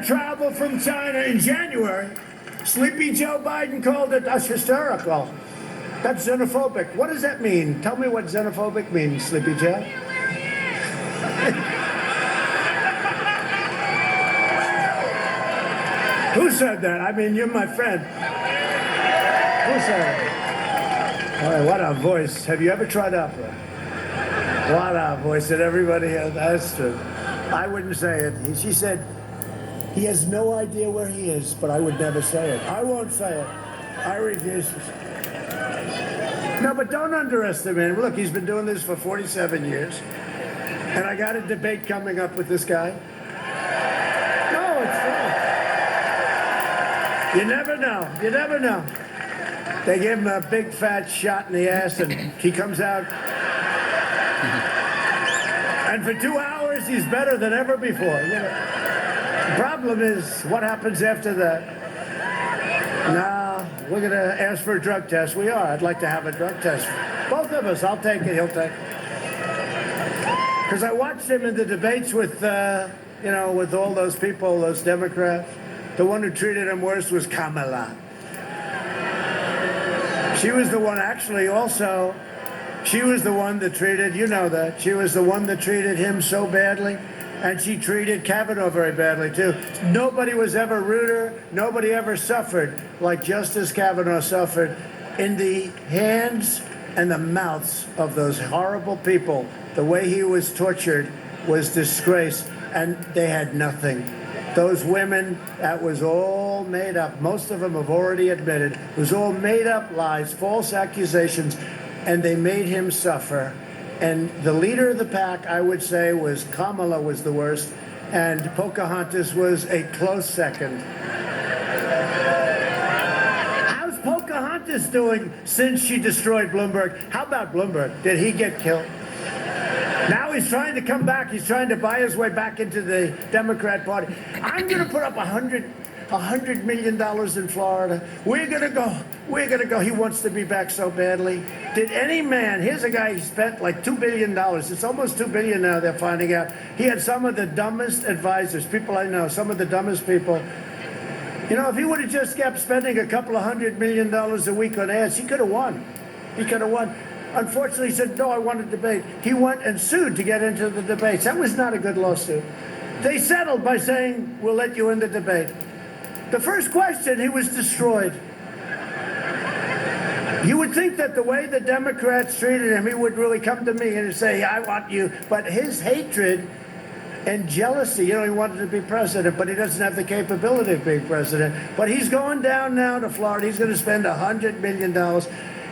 travel from China in January. Sleepy Joe Biden called it hysterical. That's xenophobic. What does that mean? Tell me what xenophobic means, Sleepy Joe. Who said that? I mean, you're my friend. Who said it? Boy, what a voice. Have you ever tried opera? What a voice that everybody has. That's true. I wouldn't say it. She said, he has no idea where he is, but I would never say it. I won't say it. I refuse to say it. No, but don't underestimate him. Look, he's been doing this for 47 years. And I got a debate coming up with this guy. No, it's true. You never know. You never know. They give him a big fat shot in the ass, and he comes out. And for 2 hours, he's better than ever before. You know? The problem is, what happens after that? No, we're going to ask for a drug test. We are. I'd like to have a drug test. Both of us. I'll take it. He'll take it. Because I watched him in the debates with, with all those people, those Democrats. The one who treated him worst was Kamala. She was the one, actually, also, she was the one that treated, you know that, she was the one that treated him so badly. And she treated Kavanaugh very badly, too. Nobody was ever ruder. Nobody ever suffered like Justice Kavanaugh suffered in the hands and the mouths of those horrible people. The way he was tortured was disgrace, and they had nothing. Those women, that was all made up. Most of them have already admitted it was all made up lies, false accusations, and they made him suffer. And the leader of the pack, I would say, was Kamala was the worst, and Pocahontas was a close second. How's Pocahontas doing since she destroyed Bloomberg? How about Bloomberg? Did he get killed? Now he's trying to come back. He's trying to buy his way back into the Democrat Party. I'm going to put up $100 million in Florida. We're going to go. We're going to go. He wants to be back so badly. Did any man, here's a guy, he spent like $2 billion. It's almost $2 billion now, they're finding out. He had some of the dumbest advisors, people I know, some of the dumbest people. You know, if he would have just kept spending a couple of $100 million a week on ads, he could have won. He could have won. Unfortunately, he said, no, I want to debate. He went and sued to get into the debates. That was not a good lawsuit. They settled by saying, we'll let you in the debate. The first question, he was destroyed. You would think that the way the Democrats treated him, he would really come to me and say, I want you. But his hatred and jealousy, he wanted to be president, but he doesn't have the capability of being president. But he's going down now to Florida. He's going to spend $100 million.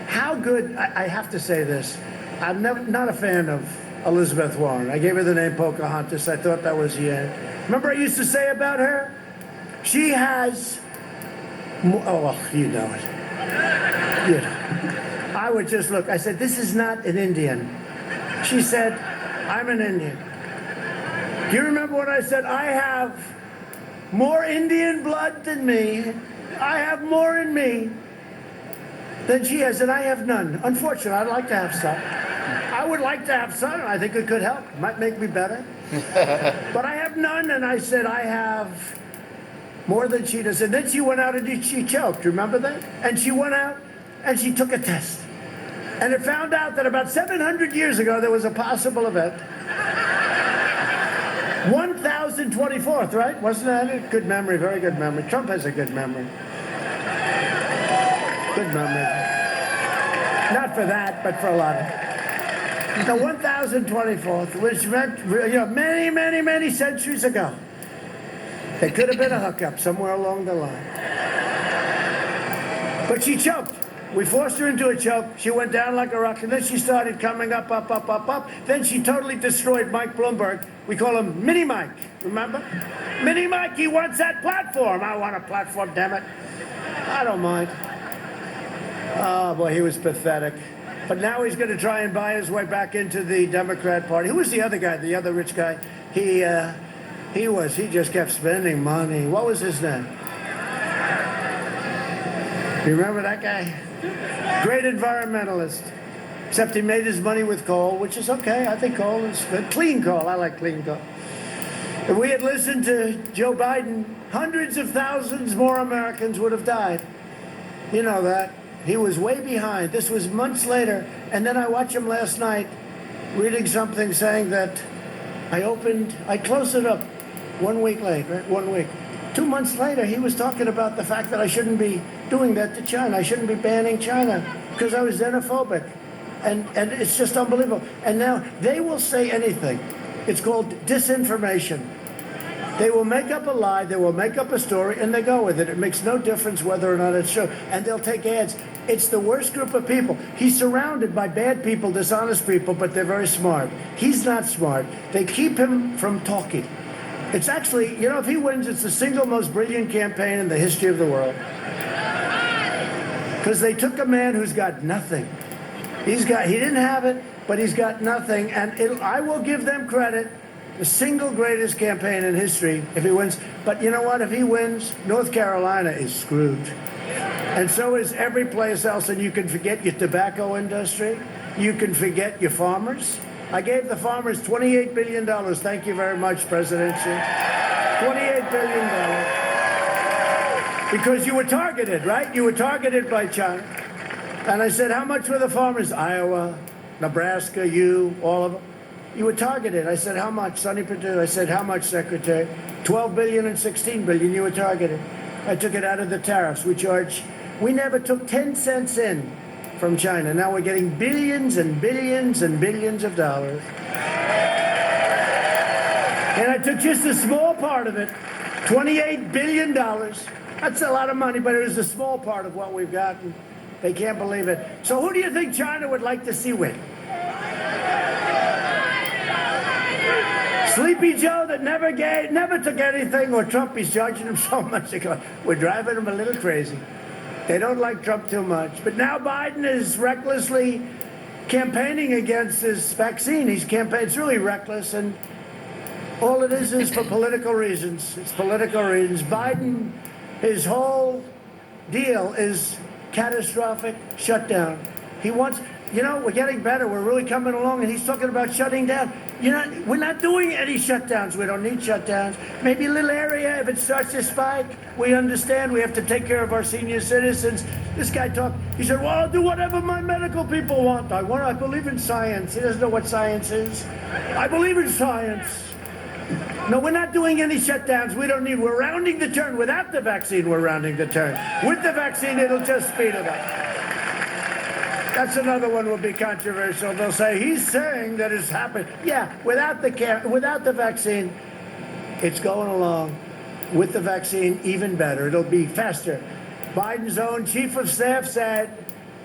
How good, I have to say this, I'm not a fan of Elizabeth Warren. I gave her the name Pocahontas. I thought that was the end. Remember I used to say about her? She has, you know it. You know. I would just look. I said, this is not an Indian. She said, I'm an Indian. Do you remember what I said? I have more Indian blood than me. I have more in me than she has, and I have none. Unfortunately, I'd like to have some. I would like to have some. I think it could help. It might make me better. But I have none, and I said, I have more than she does. And then she went out and she choked. Remember that? And she went out and she took a test. And it found out that about 700 years ago, there was a possible event. 1024th, right? Wasn't that it? Good memory, very good memory. Trump has a good memory. Good memory. Not for that, but for a lot of it. The 1024th, which meant, many, many, many centuries ago. There could have been a hookup somewhere along the line. But she choked. We forced her into a choke. She went down like a rock, and then she started coming up, up, up, up, up. Then she totally destroyed Mike Bloomberg. We call him Mini Mike, remember? Mini Mike, he wants that platform. I want a platform, damn it. I don't mind. Oh, boy, he was pathetic. But now he's going to try and buy his way back into the Democrat Party. Who was the other guy, the other rich guy? He just kept spending money. What was his name? You remember that guy? Great environmentalist. Except he made his money with coal, which is okay. I think coal is good. Clean coal. I like clean coal. If we had listened to Joe Biden, hundreds of thousands more Americans would have died. You know that. He was way behind. This was months later. And then I watched him last night reading something saying that I closed it up 1 week late, right? 1 week. 2 months later, he was talking about the fact that I shouldn't be doing that to China. I shouldn't be banning China because I was xenophobic. And it's just unbelievable. And now they will say anything. It's called disinformation. They will make up a lie, they will make up a story, and they go with it. It makes no difference whether or not it's true. And they'll take ads. It's the worst group of people. He's surrounded by bad people, dishonest people, but they're very smart. He's not smart. They keep him from talking. It's actually, if he wins, it's the single most brilliant campaign in the history of the world. Because they took a man who's got nothing. He didn't have it, but he's got nothing. And I will give them credit. The single greatest campaign in history if he wins. But you know what? If he wins, North Carolina is screwed. And so is every place else. And you can forget your tobacco industry. You can forget your farmers. I gave the farmers $28 billion. Thank you very much, President Xi. $28 billion. Because you were targeted, right? You were targeted by China. And I said, how much were the farmers? Iowa, Nebraska, all of them. You were targeted. I said, how much? Sonny Perdue. I said, how much, Secretary? 12 billion and 16 billion. You were targeted. I took it out of the tariffs. We never took 10 cents in from China. Now we're getting billions and billions and billions of dollars. And I took just a small part of it, $28 billion. That's a lot of money, but it was a small part of what we've gotten. They can't believe it. So who do you think China would like to see win? Sleepy Joe that never took anything, or Trump, he's charging him so much. We're driving him a little crazy. They don't like Trump too much. But now Biden is recklessly campaigning against this vaccine. It's really reckless, and all it is for political reasons. It's political reasons. Biden, his whole deal is catastrophic shutdown. He wants, we're getting better. We're really coming along, and he's talking about shutting down. We're not doing any shutdowns. We don't need shutdowns. Maybe a little area, if it starts to spike, we understand we have to take care of our senior citizens. This guy he said, well, I'll do whatever my medical people want. I believe in science. He doesn't know what science is. I believe in science. No, we're not doing any shutdowns. We're rounding the turn. Without the vaccine, we're rounding the turn. With the vaccine, it'll just speed it up. That's another one will be controversial. They'll say, he's saying that it's happened. Yeah, without the vaccine, it's going along. With the vaccine, even better. It'll be faster. Biden's own chief of staff said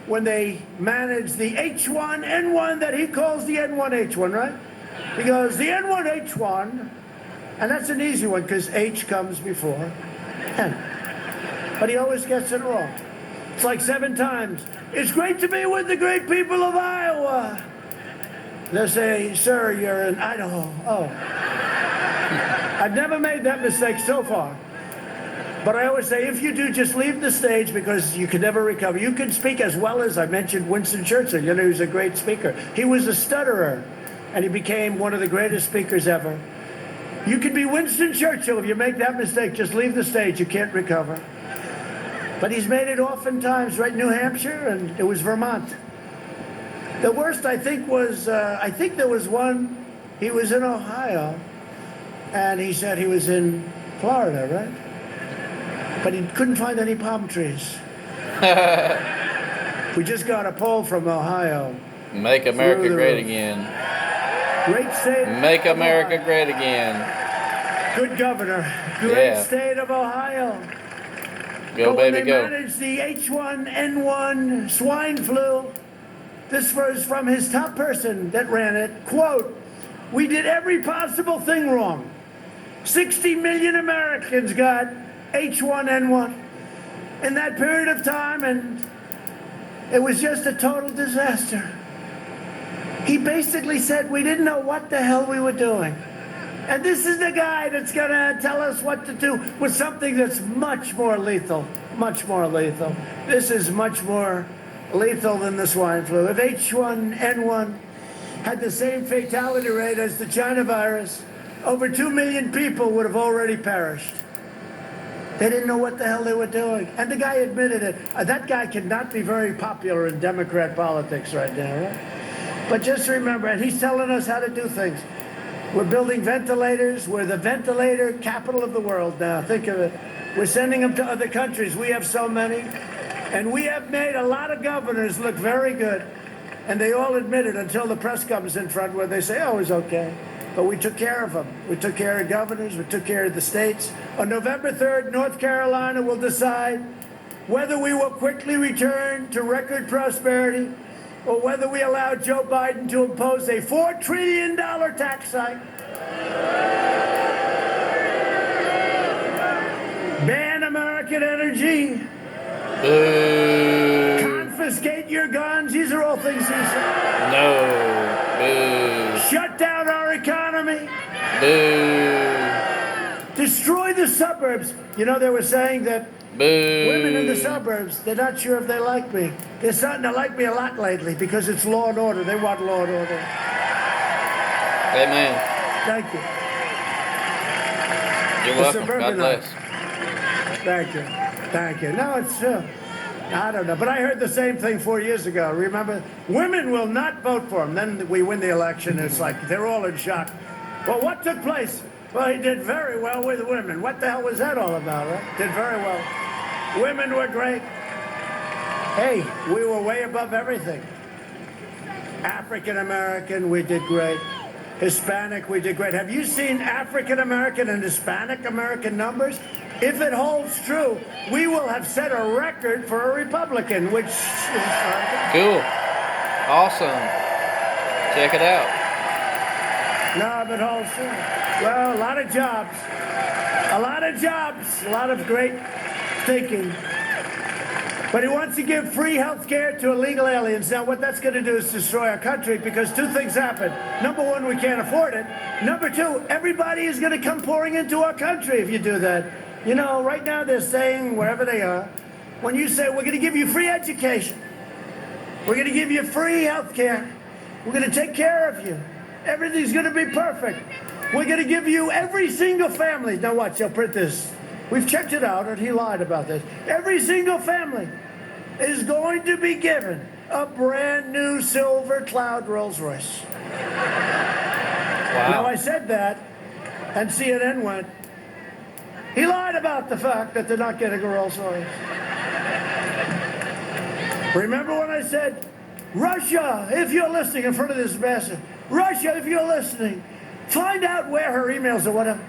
when they managed the H1N1 that he calls the N1H1, right? He goes, the N1H1, and that's an easy one because H comes before N. But he always gets it wrong. It's like 7 times. It's great to be with the great people of Iowa. They'll say, sir, you're in Idaho. Oh. I've never made that mistake so far. But I always say, if you do, just leave the stage because you can never recover. You can speak as well as I mentioned Winston Churchill. He was a great speaker. He was a stutterer, and he became one of the greatest speakers ever. You can be Winston Churchill. If you make that mistake, just leave the stage. You can't recover. But he's made it oftentimes, right? New Hampshire, and it was Vermont. The worst, I think, was, there was one, he was in Ohio, and he said he was in Florida, right? But he couldn't find any palm trees. We just got a poll from Ohio. Make America great again. Great state. Make America great again. Good governor. Great state of Ohio. Go, baby, go. When they managed the H1N1 swine flu, this was from his top person that ran it, quote, we did every possible thing wrong. 60 million Americans got H1N1 in that period of time, and it was just a total disaster. He basically said we didn't know what the hell we were doing. And this is the guy that's going to tell us what to do with something that's much more lethal, much more lethal. This is much more lethal than the swine flu. If H1N1 had the same fatality rate as the China virus, over 2 million people would have already perished. They didn't know what the hell they were doing. And the guy admitted it. That guy cannot be very popular in Democrat politics right now, right? But just remember, and he's telling us how to do things. We're building ventilators. We're the ventilator capital of the world now. Think of it. We're sending them to other countries. We have so many. And we have made a lot of governors look very good. And they all admit it until the press comes in front where they say, oh, it's okay. But we took care of them. We took care of governors. We took care of the states. On November 3rd, North Carolina will decide whether we will quickly return to record prosperity or whether we allow Joe Biden to impose a $4 trillion tax hike. Ban American energy. Boo. Confiscate your guns. These are all things he said. No. Boo. Shut down our economy. Boo. Destroy the suburbs. You know, they were saying that Boo. women in the suburbs, they're not sure if they like me. They're starting to like me a lot lately because it's law and order. They want law and order. Amen. Thank you. You're The welcome. God suburbanite. bless. Thank you. Thank you. No, it's true. I don't know. But I heard the same thing 4 years ago. Remember? Women will not vote for him. Then we win the election. It's like they're all in shock. Well, what took place? Well, he did very well with women. What the hell was that all about, right? Did very well. Women were great. Hey, we were way above everything. African American, we did great. Hispanic, we did great. Have you seen African American and Hispanic American numbers? If it holds true, we will have set a record for a Republican, which is Cool. Awesome. Check it out. no, if it holds true. Well, a lot of jobs, a lot of jobs, a lot of great thinking. But he wants to give free health care to illegal aliens. Now, what that's going to do is destroy our country because two things happen. Number one, we can't afford it. Number two, everybody is going to come pouring into our country if you do that. You know, right now they're saying, wherever they are, when you say, we're going to give you free education, we're going to give you free health care, we're going to take care of you, everything's going to be perfect. We're going to give you every single family. Now watch, they'll print this. We've checked it out, and he lied about this. Every single family is going to be given a brand new silver cloud Rolls Royce. Now, Wow. I said that, and CNN went, he lied about the fact that they're not getting a Rolls Royce. Remember when I said, Russia, if you're listening in front of this ambassador, Russia, if you're listening, find out where her emails or whatever.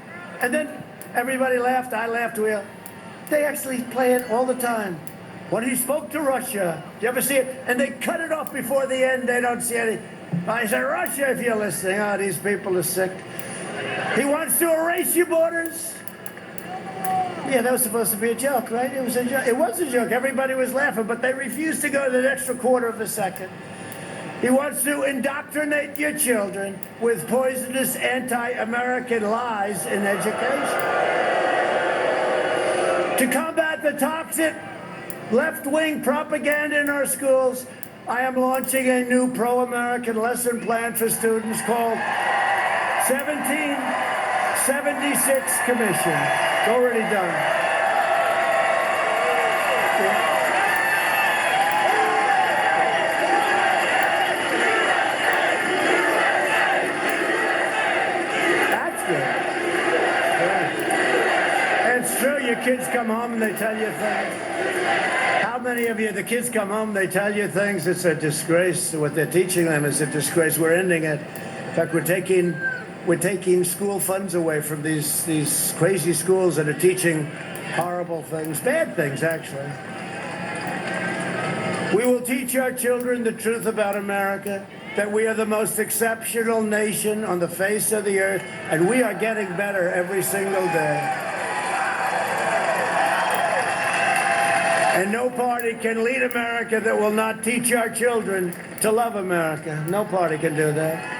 And then everybody laughed, I laughed, they actually play it all the time. When he spoke to Russia, do you ever see it? And they cut it off before the end, they don't see any. I said, Russia, if you're listening, oh, these people are sick. He wants to erase your borders. Yeah, that was supposed to be a joke, right? It was a joke. It was a joke. Everybody was laughing, but they refused to go the extra quarter of a second. He wants to indoctrinate your children with poisonous anti-American lies in education. To combat the toxic left-wing propaganda in our schools, I am launching a new pro-American lesson plan for students called 1776 Commission. It's already done. That's good. Yeah. It's true, your kids come home and they tell you things. How many of you, the kids come home, they tell you things, it's a disgrace. What they're teaching them is a disgrace. We're ending it. In fact, we're taking school funds away from these crazy schools that are teaching horrible things, bad things, actually. We will teach our children the truth about America, that we are the most exceptional nation on the face of the earth, and we are getting better every single day. And no party can lead America that will not teach our children to love America. No party can do that.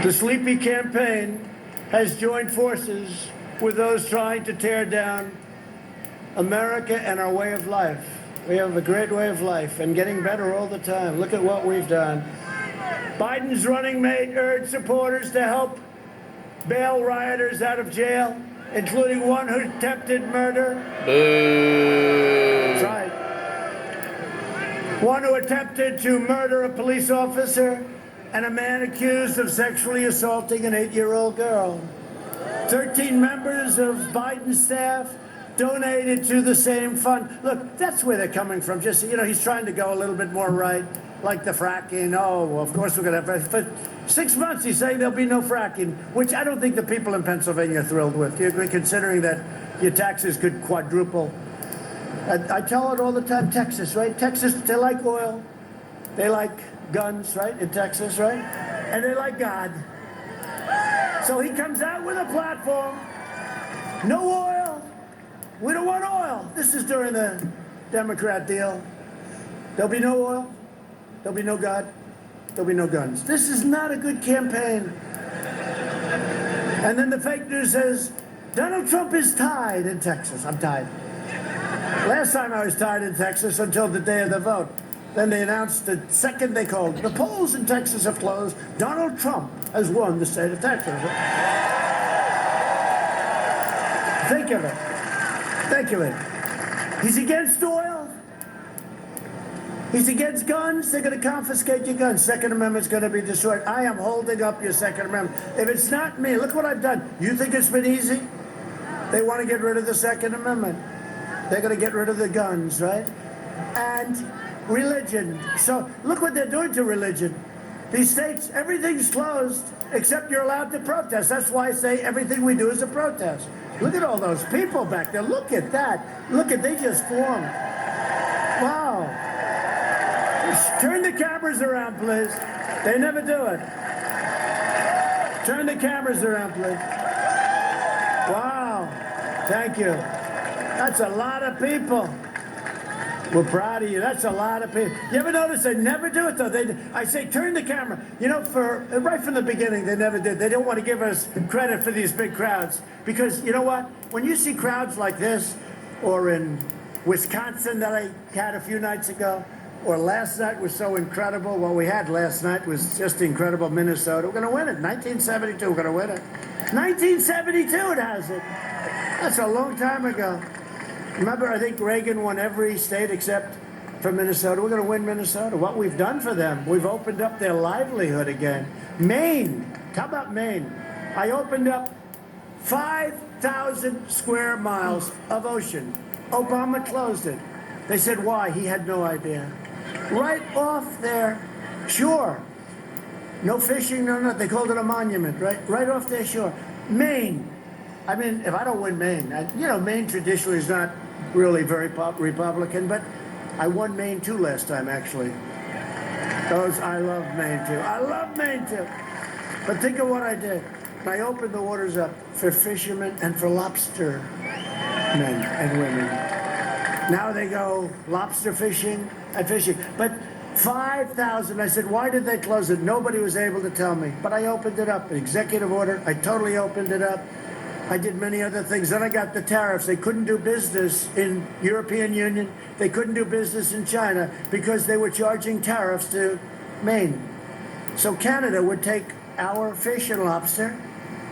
The Sleepy Campaign has joined forces with those trying to tear down America and our way of life. We have a great way of life and getting better all the time. Look at what we've done. Biden's running mate urged supporters to help bail rioters out of jail, including one who attempted murder. Boo. That's right. One who attempted to murder a police officer, and a man accused of sexually assaulting an 8-year-old girl. 13 members of Biden's staff donated to the same fund. Look, that's where they're coming from. Just, he's trying to go a little bit more right, like the fracking. Oh, well, of course we're going to have. For 6 months, he's saying there'll be no fracking, which I don't think the people in Pennsylvania are thrilled with. Do you agree, considering that your taxes could quadruple? I tell it all the time, Texas, right? Texas, they like oil. They like guns, right, in Texas, right? And they like God. So he comes out with a platform. No oil. We don't want oil. This is during the Democrat deal. There'll be no oil. There'll be no God. There'll be no guns. This is not a good campaign. And then the fake news says, Donald Trump is tied in Texas. I'm tied. Last time I was tied in Texas until the day of the vote. Then they announced the second they called, the polls in Texas have closed. Donald Trump has won the state of Texas. Think of it. Think of it. He's against oil. He's against guns. They're going to confiscate your guns. Second Amendment's going to be destroyed. I am holding up your Second Amendment. If it's not me, look what I've done. You think it's been easy? They want to get rid of the Second Amendment. They're going to get rid of the guns, right? And religion. So look what they're doing to religion. These states, everything's closed except you're allowed to protest. That's why I say everything we do is a protest. Look at all those people back there. Look at that. Look at, they just formed. Wow. Turn the cameras around, please. They never do it. Turn the cameras around, please. Wow. Thank you. That's a lot of people. We're proud of you. That's a lot of people. You ever notice they never do it, though? I say, turn the camera. Right from the beginning, they never did. They don't want to give us credit for these big crowds. Because, you know what? When you see crowds like this, or in Wisconsin that I had a few nights ago, or last night was so incredible. What we had last night was just incredible. Minnesota. We're going to win it. 1972, we're going to win it. 1972 it has it. That's a long time ago. Remember, I think Reagan won every state except for Minnesota. We're going to win Minnesota. What we've done for them, we've opened up their livelihood again. Maine. How about Maine? I opened up 5,000 square miles of ocean. Obama closed it. They said, why? He had no idea. Right off their shore. No fishing, no nothing. They called it a monument, right? Right off their shore. Maine. I mean, if I don't win Maine, Maine traditionally is not really very Republican, but I won Maine too last time, actually. I love Maine too. I love Maine too. But think of what I did. I opened the waters up for fishermen and for lobster men and women. Now they go lobster fishing and fishing. But 5,000, I said, why did they close it? Nobody was able to tell me. But I opened it up, an executive order. I totally opened it up. I did many other things. Then I got the tariffs. They couldn't do business in European Union. They couldn't do business in China because they were charging tariffs to Maine. So Canada would take our fish and lobster.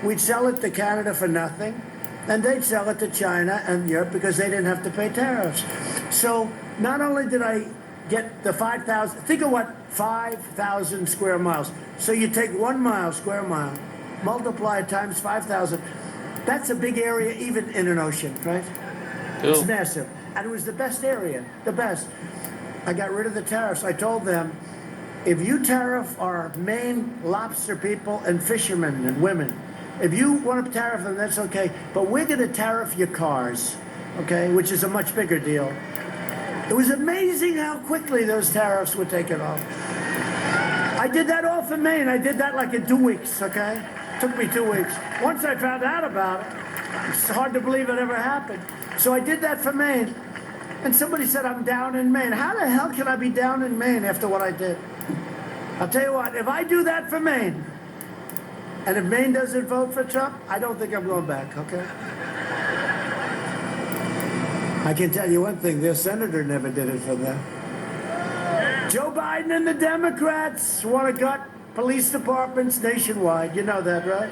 We'd sell it to Canada for nothing. And they'd sell it to China and Europe because they didn't have to pay tariffs. So not only did I get the 5,000, think of what 5,000 square miles. So you take 1 mile, square mile, multiply it times 5,000. That's a big area even in an ocean, right? Cool. It's massive. And it was the best area, the best. I got rid of the tariffs. I told them, if you tariff our Maine lobster people and fishermen and women, if you want to tariff them, that's okay. But we're going to tariff your cars, okay, which is a much bigger deal. It was amazing how quickly those tariffs were taken off. I did that all for Maine. I did that like in 2 weeks, okay? Took me 2 weeks. Once I found out about it, it's hard to believe it ever happened. So I did that for Maine. And somebody said, I'm down in Maine. How the hell can I be down in Maine after what I did? I'll tell you what, if I do that for Maine, and if Maine doesn't vote for Trump, I don't think I'm going back, okay? I can tell you one thing, their senator never did it for them. Joe Biden and the Democrats want to gut police departments nationwide. You know that, right?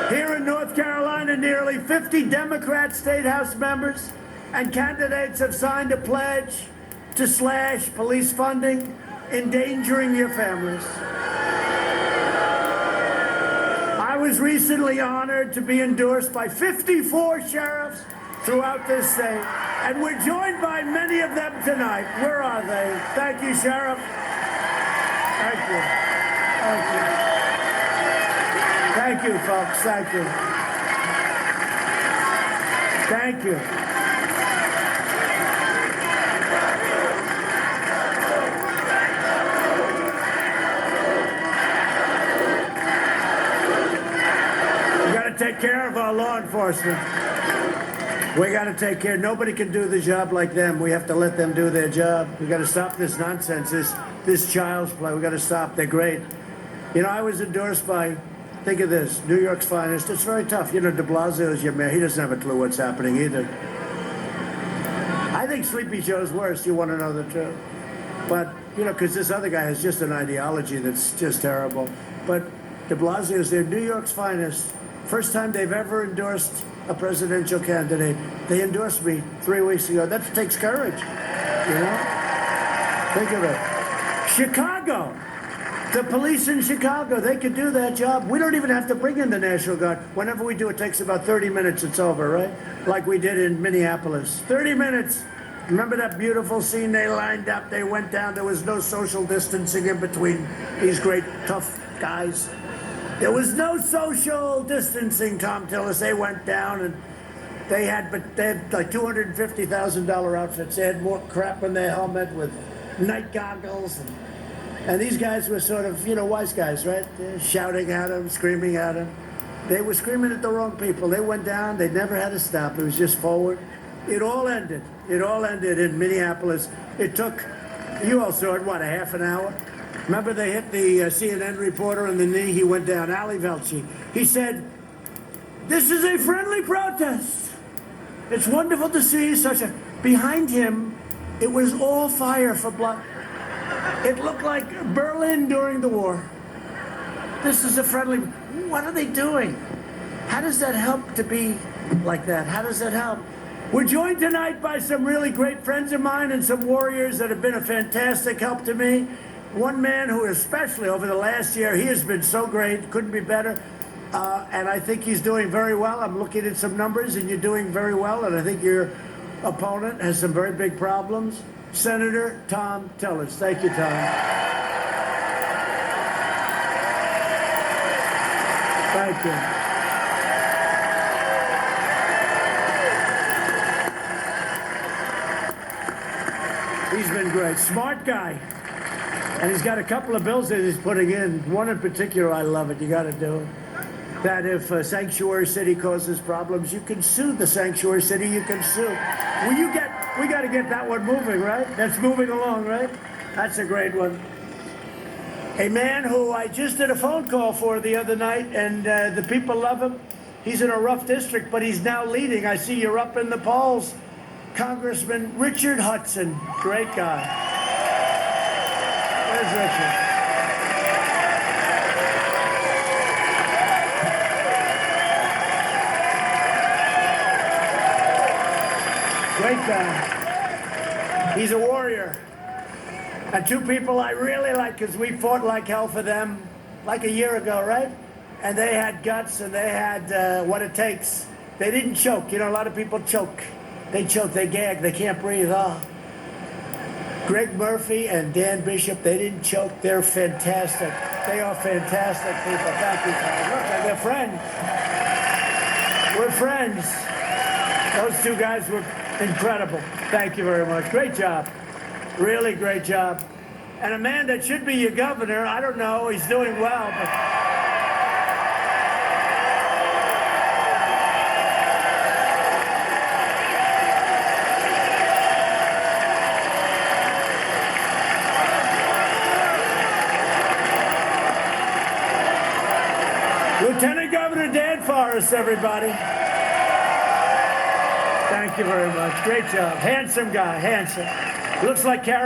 Here in North Carolina, nearly 50 Democrat state house members and candidates have signed a pledge to slash police funding, endangering your families. I was recently honored to be endorsed by 54 sheriffs throughout this state, and we're joined by many of them tonight. Where are they? Thank you, Sheriff. Thank you. Thank you. Thank you, folks. Thank you. Thank you. We got to take care of our law enforcement. We got to take care. Nobody can do the job like them. We have to let them do their job. We got to stop this nonsense, this child's play. We got to stop. They're great. You know, I was endorsed by, think of this, New York's finest. It's very tough. You know, de Blasio is your mayor. He doesn't have a clue what's happening either. I think Sleepy Joe's worse. You want to know the truth. But, you know, because this other guy has just an ideology that's just terrible. But de Blasio is their New York's finest. First time they've ever endorsed a presidential candidate. They endorsed me 3 weeks ago. That takes courage, you know? Think of it. Chicago. The police in Chicago, they could do that job. We don't even have to bring in the National Guard. Whenever we do, it takes about 30 minutes, it's over, right? Like we did in Minneapolis. 30 minutes. Remember that beautiful scene? They lined up, they went down. There was no social distancing in between these great, tough guys. There was no social distancing, Tom Tillis. They went down and they had like $250,000 outfits. They had more crap in their helmet with night goggles. And these guys were sort of, you know, wise guys, right? They're shouting at him, screaming at him. They were screaming at the wrong people. They went down. They never had to stop. It was just forward. It all ended. It all ended in Minneapolis. It took, you all saw it, what, a half an hour? Remember they hit the CNN reporter in the knee? He went down, Ali Velshi. He said, "This is a friendly protest. It's wonderful to see such a..." Behind him, it was all fire for blood. It looked like Berlin during the war. This is a friendly... What are they doing? How does that help to be like that? How does that help? We're joined tonight by some really great friends of mine and some warriors that have been a fantastic help to me. One man who, especially over the last year, he has been so great, couldn't be better. And I think he's doing very well. I'm looking at some numbers, and you're doing very well. And I think your opponent has some very big problems. Senator Thom Tillis. Thank you, Tom. Thank you. He's been great. Smart guy. And he's got a couple of bills that he's putting in. One in particular, I love it. You got to do it. That if Sanctuary City causes problems, you can sue the Sanctuary City. You can sue. We got to get that one moving, right? That's moving along, right? That's a great one. A man who I just did a phone call for the other night, and the people love him. He's in a rough district, but he's now leading. I see you're up in the polls. Congressman Richard Hudson. Great guy. Where's Richard? Great guy. He's a warrior. And two people I really like, because we fought like hell for them like a year ago, right? And they had guts and they had what it takes. They didn't choke. You know, a lot of people choke. They choke, they gag, they can't breathe. Oh. Greg Murphy and Dan Bishop, they didn't choke. They're fantastic. They are fantastic people. Thank you, Tom. Look, they're friends. We're friends. Those two guys were incredible. Thank you very much. Great job. Really great job. And a man that should be your governor, I don't know, he's doing well, but... Lieutenant Governor Dan Forest, everybody. Thank you very much. Great job. Handsome guy, handsome. Looks like